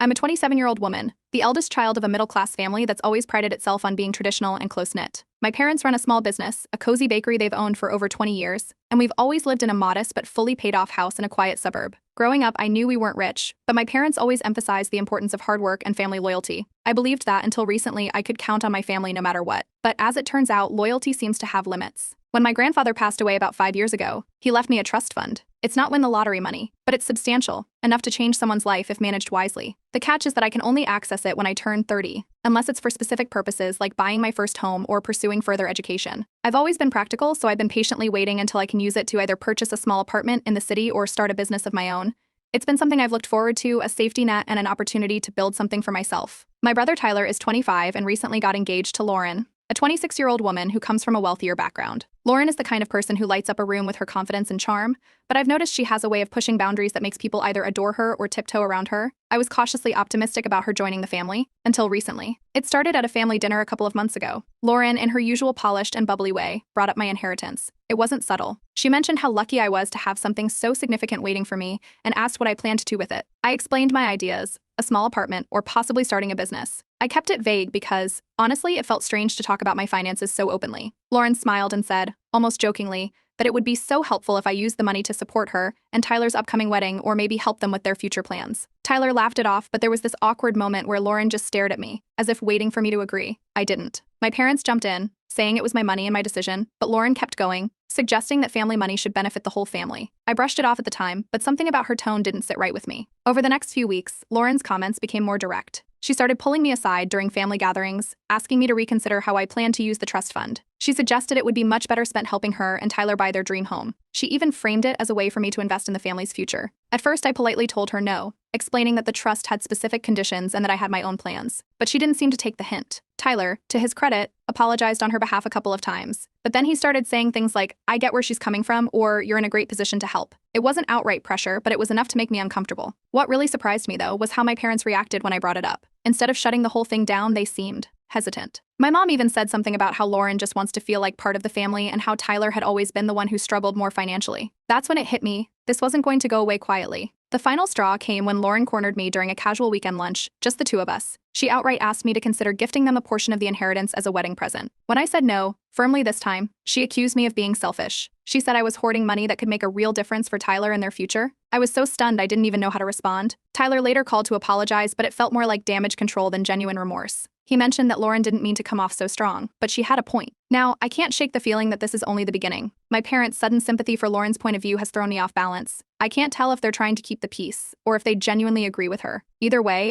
I'm a 27-year-old woman, the eldest child of a middle-class family that's always prided itself on being traditional and close-knit. My parents run a small business, a cozy bakery they've owned for over 20 years, and we've always lived in a modest but fully paid-off house in a quiet suburb. Growing up, I knew we weren't rich, but my parents always emphasized the importance of hard work and family loyalty. I believed that until recently I could count on my family no matter what. But as it turns out, loyalty seems to have limits. When my grandfather passed away about 5 years ago, he left me a trust fund. It's not win the lottery money, but it's substantial, enough to change someone's life if managed wisely. The catch is that I can only access it when I turn 30, unless it's for specific purposes like buying my first home or pursuing further education. I've always been practical, so I've been patiently waiting until I can use it to either purchase a small apartment in the city or start a business of my own. It's been something I've looked forward to, a safety net and an opportunity to build something for myself. My brother Tyler is 25 and recently got engaged to Lauren, a 26-year-old woman who comes from a wealthier background. Lauren is the kind of person who lights up a room with her confidence and charm, but I've noticed she has a way of pushing boundaries that makes people either adore her or tiptoe around her. I was cautiously optimistic about her joining the family, until recently. It started at a family dinner a couple of months ago. Lauren, in her usual polished and bubbly way, brought up my inheritance. It wasn't subtle. She mentioned how lucky I was to have something so significant waiting for me and asked what I planned to do with it. I explained my ideas, a small apartment, or possibly starting a business. I kept it vague because, honestly, it felt strange to talk about my finances so openly. Lauren smiled and said, almost jokingly, that it would be so helpful if I used the money to support her and Tyler's upcoming wedding or maybe help them with their future plans. Tyler laughed it off, but there was this awkward moment where Lauren just stared at me, as if waiting for me to agree. I didn't. My parents jumped in, saying it was my money and my decision, but Lauren kept going, suggesting that family money should benefit the whole family. I brushed it off at the time, but something about her tone didn't sit right with me. Over the next few weeks, Lauren's comments became more direct. She started pulling me aside during family gatherings, asking me to reconsider how I planned to use the trust fund. She suggested it would be much better spent helping her and Tyler buy their dream home. She even framed it as a way for me to invest in the family's future. At first, I politely told her no, explaining that the trust had specific conditions and that I had my own plans. But she didn't seem to take the hint. Tyler, to his credit, apologized on her behalf a couple of times. But then he started saying things like, I get where she's coming from, or you're in a great position to help. It wasn't outright pressure, but it was enough to make me uncomfortable. What really surprised me, though, was how my parents reacted when I brought it up. Instead of shutting the whole thing down, they seemed hesitant. My mom even said something about how Lauren just wants to feel like part of the family and how Tyler had always been the one who struggled more financially. That's when it hit me. This wasn't going to go away quietly. The final straw came when Lauren cornered me during a casual weekend lunch, just the two of us. She outright asked me to consider gifting them a portion of the inheritance as a wedding present. When I said no, firmly this time, she accused me of being selfish. She said I was hoarding money that could make a real difference for Tyler and their future. I was so stunned I didn't even know how to respond. Tyler later called to apologize, but it felt more like damage control than genuine remorse. He mentioned that Lauren didn't mean to come off so strong, but she had a point. Now, I can't shake the feeling that this is only the beginning. My parents' sudden sympathy for Lauren's point of view has thrown me off balance. I can't tell if they're trying to keep the peace, or if they genuinely agree with her. Either way,